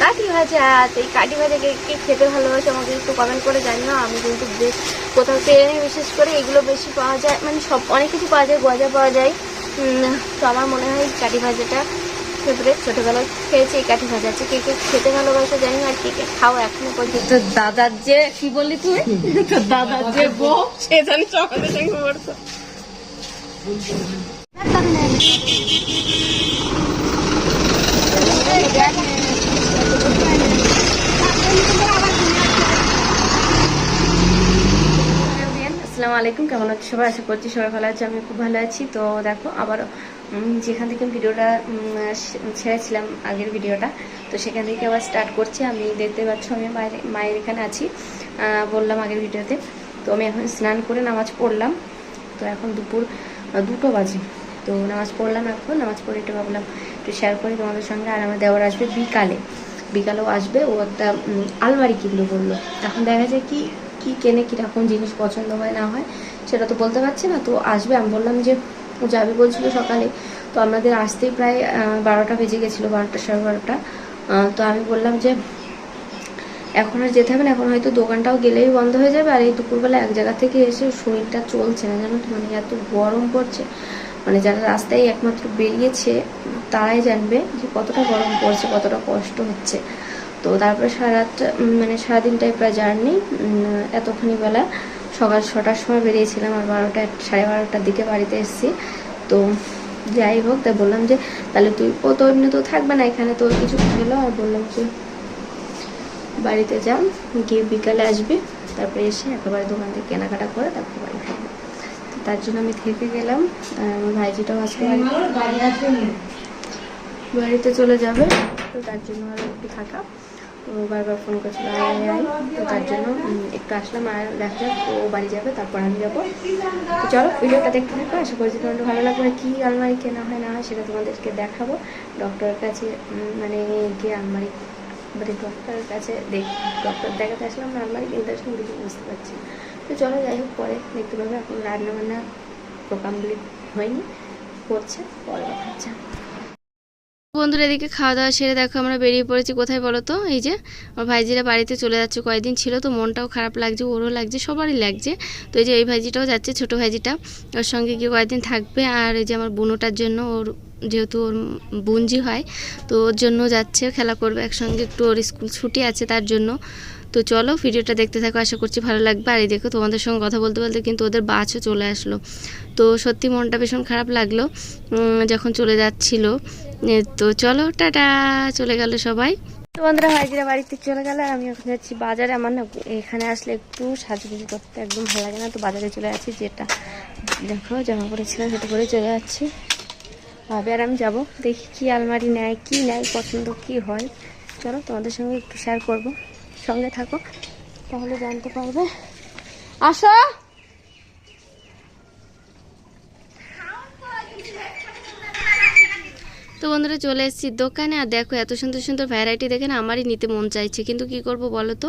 কাঠি ভাজা। তো এই কাঠি ভাজা কে খেতে ভালোবাসে আমাকে একটু কমেন্ট করে জানিও। আমি কিন্তু বেশ কোথাও ট্রেনে বিশেষ করে এগুলো বেশি পাওয়া যায়, মানে সব অনেক কিছু পাওয়া যায়, গজা পাওয়া যায়। তো আমার মনে হয় কাঠি ভাজাটা ফেভারিট, ছোটোবেলায় খেয়েছি এই কাঠি ভাজা। আছে কে খেতে ভালোবাসে জানি না, আর কে খাও এখনো পর্যন্ত। দাদার যে কি বললি তুই, তোর দাদার যে বউ সে জানি আমাদের সঙ্গে পড়তো। আসসালামু আলাইকুম, কেমন আছো সবাই? আশা করছি সবাই ভালো আছে, আমি খুব ভালো আছি। তো দেখো আবার যেখান থেকে ভিডিওটা ছেড়েছিলাম আগের ভিডিওটা, তো সেখান থেকে আবার স্টার্ট করছি। আমি দেখতে পাচ্ছ আমি মায়ের এখানে আছি, বললাম আগের ভিডিওতে। তো আমি এখন স্নান করে নামাজ পড়লাম। তো এখন দুপুর 2টো বাজে। তো নামাজ পড়লাম, এখন নামাজ পড়ে একটু ভাবলাম একটু শেয়ার করি তোমাদের সঙ্গে। আর আমার দেওয়ার আসবে বিকালেও আসবে। ও একটা আলমারি কিনলো বললো। এখন দেখা যায় কি কেনে, কীরকম জিনিস পছন্দ হয় না হয় সেটা তো বলতে পারছি না। তো আসবে, আমি বললাম যে ও যাবে বলছিল সকালে। তো আমাদের আসতেই প্রায় 12টা বেজে গেছিলো, 12টা সাড়ে 12টা। তো আমি বললাম যে এখন আর যেতে হবে না, এখন হয়তো দোকানটাও গেলেই বন্ধ হয়ে যাবে। আর এই দুপুরবেলা এক জায়গা থেকে এসে শরীরটা চলছে না, জানো তো, মানে এত গরম পড়ছে। মানে যারা রাস্তায় একমাত্র বেরিয়েছে তারাই জানবে যে কতটা গরম পড়ছে, কতটা কষ্ট হচ্ছে। তো তারপরে সারাদিনটাই প্রায় জার্নি। এতক্ষণই বেলা সকাল 6টার সময় বেরিয়েছিলাম, আর 12টা সাড়ে 12টার দিকে বাড়িতে এসেছি। তো যাই হোক, তাই বললাম যে তাহলে ও তো এমনি তো থাকবে না এখানে, তো কিছু খেলো। আর বললাম যে বাড়িতে যাও, গিয়ে বিকালে আসবে, তারপরে এসে একেবারে দোকান থেকে কেনাকাটা করে তারপর বাড়ি ফিরবে। তো তার জন্য আমি থেকে গেলাম। আমার ভাইজিটাও আসবে, বাড়িতে চলে যাবে। তো তার জন্য আরও একটু থাকা। তো বারবার ফোন করছিল আয়। তো তার জন্য একটু আসলাম। আর দেখা যাক, ও বাড়ি যাবে তারপর আমি যাবো। তো চলো ভিডিওটা দেখতে থাকো, আশা করছি তোমাদের ভালো লাগবে। কী আলমারি কেনা হয় না হয় সেটা তোমাদেরকে দেখাবো। ডক্টরের কাছে মানে গিয়ে আলমারি, মানে ডক্টরের কাছে ডক্টর দেখাতে আসলাম না, আলমারি কিনতে আসলাম, কিছু বুঝতে পারছি। তো চলো যাই হোক, পরে দেখতে পাবে। এখন রান্নাবান্না কমপ্লিট হয়নি, করছে, পরে কথা হচ্ছে। বন্ধুরা এদিকে খাওয়া দাওয়া সেরে দেখো আমরা বেরিয়ে পড়েছি। কোথায় বলো তো? এই যে আমার ভাইজিরা বাড়িতে চলে যাচ্ছে, কয়েকদিন ছিল তো মনটাও খারাপ লাগছে, ওরও লাগছে, সবারই লাগছে। তো এই যে এই ভাইজিটাও যাচ্ছে, ছোটো ভাইজিটা ওর সঙ্গে গিয়ে কয়েকদিন থাকবে। আর এই যে আমার বুনোটার জন্য, ওর যেহেতু ওর বুঞ্জি হয়, তো ওর জন্য যাচ্ছে, খেলা করবে একসঙ্গে, একটু ওর স্কুল ছুটি আছে তার জন্য। তো চলো ভিডিওটা দেখতে থাকো, আশা করছি ভালো লাগবে। আর এই দেখো তোমাদের সঙ্গে কথা বলতে বলতে কিন্তু ওদের বাসও চলে আসলো। তো সত্যি মনটা ভীষণ খারাপ লাগলো যখন চলে যাচ্ছিল। তো চলো টাটা, চলে গেল সবাই। তো বন্ধুরা ভাইজিরা বাড়িতে চলে গেল, আর আমি এখন যাচ্ছি বাজারে। আমার না এখানে আসলে একটু সাজুগুজু করতে একদম ভালো লাগে না, তো বাজারে চলে যাচ্ছি। যেটা দেখো জামা পরেছিলাম সেটা পরে চলে যাচ্ছি ভাবে। আর আমি যাবো, দেখি কি আলমারি নেয়, কি নেয়, পছন্দ কি হয়। চলো তোমাদের সঙ্গে একটু শেয়ার করব, সঙ্গে থাকো তাহলে জানতে পারবে। আসো। তো বন্ধুরা চলে এসেছি দোকানে। আর দেখো এত সুন্দর সুন্দর ভ্যারাইটি দেখে না আমারই নিতে মন চাইছে, কিন্তু কি করব বলো তো,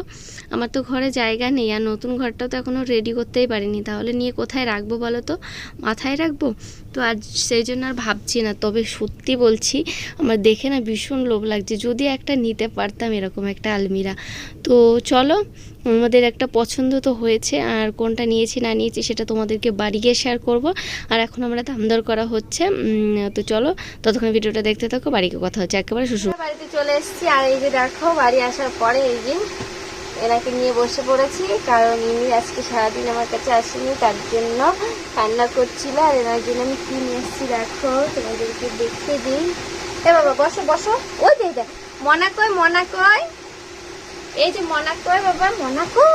আমার তো ঘরে জায়গা নেই। আর নতুন ঘরটাও তো এখনও রেডি করতেই পারিনি, তাহলে নিয়ে কোথায় রাখবো বলো তো, মাথায় রাখবো? তো আর সেই জন্য আর ভাবছি না। তবে সত্যি বলছি, আমার দেখে না ভীষণ লোভ লাগছে, যদি একটা নিতে পারতাম এরকম একটা আলমিরা। তো চলো, আমাদের একটা পছন্দ তো হয়েছে, আর কোনটা নিয়েছি না নিয়েছি সেটা তোমাদেরকে বাড়ি গিয়ে শেয়ার করব। আর এখন আমরা দাম দর করা হচ্ছে। তো চলো ততক্ষণ ভিডিওটা দেখতে থাকো, বাড়িকে কথা হচ্ছে একেবারে শ্বশুর বাড়িতে চলে এসেছি। আর এই যে দেখো বাড়ি আসার পরে এই যে এনাকে নিয়ে বসে পড়েছি, কারণ ইনি আজকে সারাদিন আমার কাছে আসেনি, তার জন্য কান্না করছিল। আর এনার জন্য আমি কি নিয়ে এসেছি দেখো, তোমাদেরকে দেখতে দিই। এ বাবা বসো বসো, ওই যে দেখ মনা কই, এই যে মনা কই বাবা, মনা কো,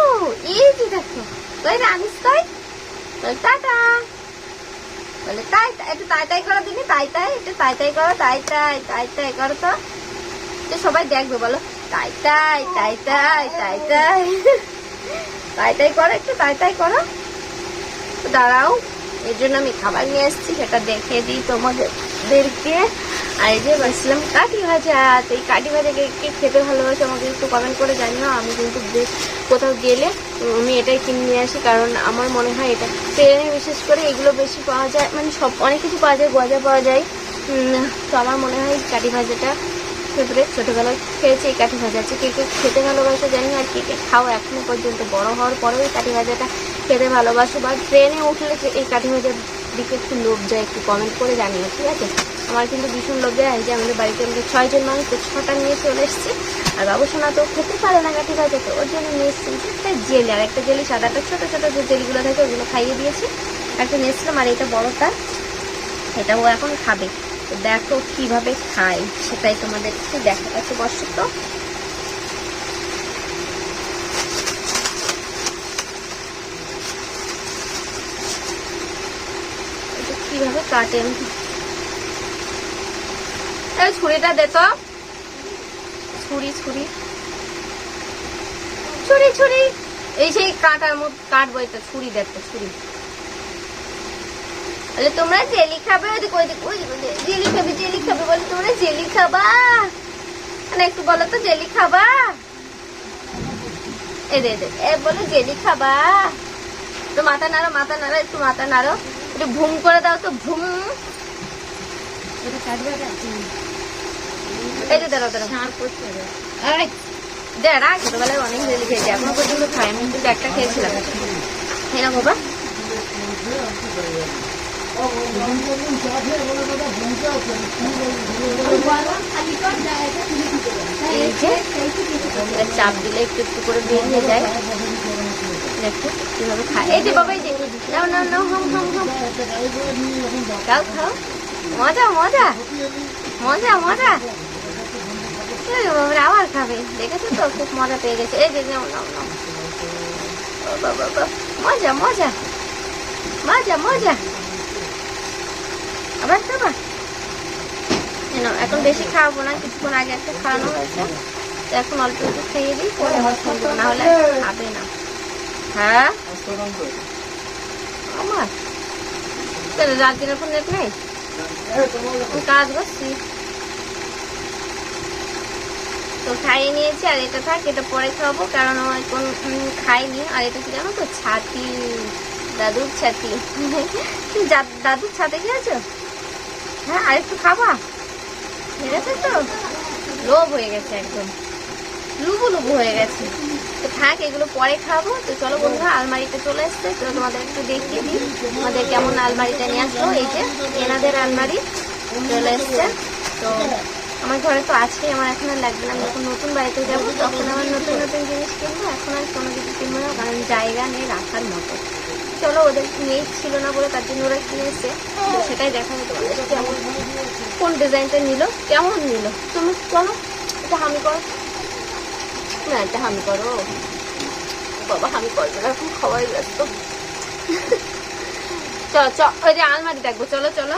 এই যে দেখো কই রানিস কই, টাটা বলে তাই। একটু তাই তাই করো দিদি, তাই তাই, একটু তাই তাই করো, তাই তাই তাই তাই করো। তো সবাই দেখবে বলো, তাই তাই তাই তাই তাই তাই তাই তাই করো, একটু তাই তাই করো। তো দাঁড়াও, এর জন্য আমি খাবার নিয়ে এসেছি, সেটা দেখে দিই তোমাদেরকে। আর এই যে বসলাম কাঠি ভাজা। তো এই কাঠি ভাজা কে খেতে ভালোবাসে আমাকে একটু কমেন্ট করে জানিও। আমি কিন্তু বেশ কোথাও গেলে আমি এটাই কিনে নিয়ে আসি, কারণ আমার মনে হয় এটা ট্রেনে বিশেষ করে এগুলো বেশি পাওয়া যায়, মানে সব অনেক কিছু পাওয়া যায়, গজা পাওয়া যায়। তো আমার মনে হয় কাঠি ভাজাটা ফেভারিট, ছোটোবেলায় খেয়েছি এই কাঠি ভাজা। আছে কে কে খেতে ভালোবাসো জানি, আর কে কে খাও এখনও পর্যন্ত বড় হওয়ার পরেও এই কাঠি ভাজাটা খেতে ভালোবাসো, বা ট্রেনে উঠলে এই কাঠি ভাজার দিকে একটু লোভ যায়, একটু কমেন্ট করে জানিও, ঠিক আছে? আমার কিন্তু ভীষণ লোভ যায়। যে আমাদের বাড়িতে আমাদের 6 জন মানুষ, তো 6টা নিয়ে চলে এসেছি। আর বাবুসোনা তো খেতে পারে না কাঠি ভাজা, তো ওর জন্য নিয়ে এসেছি একটা জেলি, আর একটা জেলি সাদাটা ছোটো ছোটো যে জেলিগুলো থাকে ওগুলো খাইয়ে দিয়েছি, একটা নিয়ে এসেছিলাম। আর এটা বড়টা, এটা ও এখন খাবে। তো দেখো কিভাবে খাই সেটাই তোমাদের একটু দেখাচ্ছি। বসো তো, কিভাবে কাটেন, ছুরিটা দে তো, ছুরি ছুরি ছুরি ছুরি, এই সেই কাটার মধ্যে কাটবো, এটা ছুরি দেখো, ছুরি। বলে তোমরা জেলি খাবে, জেলি খাবে, জেলি খাবে, বলে তোমরা জেলি খাবা, মানে একটু বলো তো জেলি খাবা, এ দে দে, এ বলে জেলি খাবা, তো মাথা নাড়ো, মাথা নাড়ো, একটু মাথা নাড়ো, একটু ভুম করে দাও তো, ভুম। এই যে দাঁড়াও দাঁড়াও, দেড়া ছোটবেলায় অনেক জেলি খেয়েছি, এখনো পর্যন্ত খাই, আমি কিন্তু একটা খেয়েছিলাম। হ্যাঁ না বাবা, এই যে চাপ দিলে একটু একটু করে বেরিয়ে যায়, দেখো কিভাবে খায়। এই যে বাবা, এই যে নাও নাও নাও, হাম হাম হাম, খাও খাও, মজা মজা মজা মজা। আবার খাবে, দেখেছো তো খুব মজা পেয়ে গেছে। এই যে নাও নাও নাও, বাবা মজা মজা মজা মজা, আবার খাবা। এখন বেশি খাওয়াবো না, কিছুক্ষণ আগে একটা খাওয়ানো হয়েছে, তো এখন অল্প একটু খেয়ে দিই, পরে আবার খাই দেবো, না হলে খাবে না। হ্যাঁ আমার রাত দিনের ফোন নেট নেই, কাজ করছি তো খাইয়ে নিয়েছি। আর এটা থাক, এটা পরে খাওয়াবো, কারণ ও এখন খাইনি। আর এটা কি জানো তো, ছাতি, দাদুর ছাতি। দাদুর ছাতে খেয়েছো? হ্যাঁ, আর একটু খাবা, ঠিক আছে? তো লোভ হয়ে গেছে, একদম লুবু লুবু হয়ে গেছে। তো থাক, এগুলো পরে খাবো। তো চলো বন্ধুরা, আলমারিতে চলে এসছে, তো তোমাদের একটু দেখিয়ে দিই আমাদের কেমন আলমারিটা নিয়ে আসলো। এই যে এনাদের আলমারি চলে এসছে। তো আমার ঘরে তো আছেই, আমার এখন আর লাগবে না। আমি যখন নতুন বাড়িতে যাবো তখন আমার নতুন নতুন জিনিস কিনবো, এখন আর কোনো কিছু কিনবো না, কারণ জায়গা নেই রাখার মতো। চলো, ওদের মেয়ে ছিল না বলে তার জন্য ওরা কিনে এসছে, তো সেটাই দেখাবো তোমাদের কেমন, কোন ডিজাইনটা নিল, কেমন নিল। তুমি চলো, এটা হামি করো না, এটা হামি করো বাবা, হামি করবে না, এখন খাওয়াই ব্যস্ত। চলো চল, ওই যে আলমারি দেখবো, চলো চলো,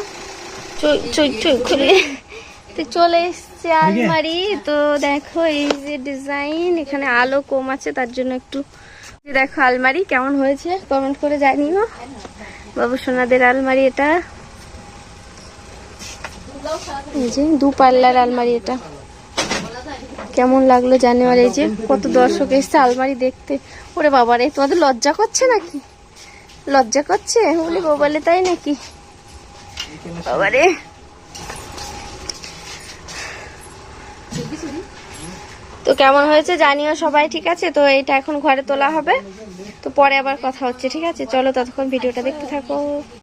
খুলে তো চলে এসছে আলমারি। তো দেখো এই যে ডিজাইন, এখানে আলো কম আছে তার জন্য একটু, দেখো আলমারি কেমন হয়েছে কমেন্ট করে জানিও। বাবু সোনাদের আলমারি এটা, এই যে 2 পাল্লার আলমারি, এটা কেমন লাগলো জানি। আর এই যে কত দর্শক এসছে আলমারি দেখতে। ওরে বাবারে, তোমাদের লজ্জা করছে নাকি? লজ্জা করছে বলে বলে, তাই নাকি? বাবারে, তো কেমন হয়েছে জানিও সবাই, ঠিক আছে? তো এটা এখন ঘরে তোলা হবে, তো পরে আবার কথা হচ্ছে, ঠিক আছে? চলো ততক্ষণ ভিডিওটা দেখতে থাকো।